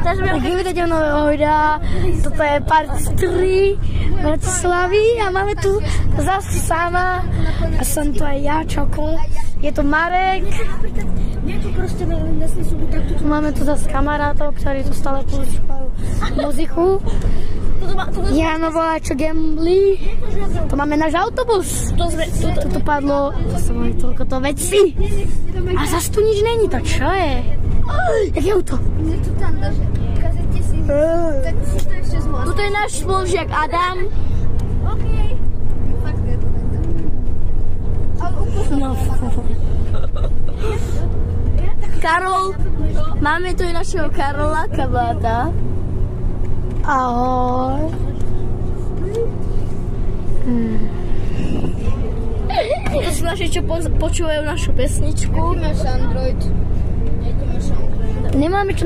Tak vidíte nového videa, toto je part 3 Bratislavy a máme tu zase sama a som tu aj ja, Čoko. Je tu Marek. Máme tu zase kamarátov, ktorí tu stále počúvajú muziku. Jano volá, čo gambli. Tu máme náš autobus. Tu padlo, to sa majú toľko to veci. A zase tu nič není, to čo je? Jaké auto? Tuto je náš spolužiak Adam. No. Karol. Máme tu i našeho Karola, kabáta. Ahoj. To sú naši, čo počúvajú našu pesničku. Aký máš Android? Nemáme čo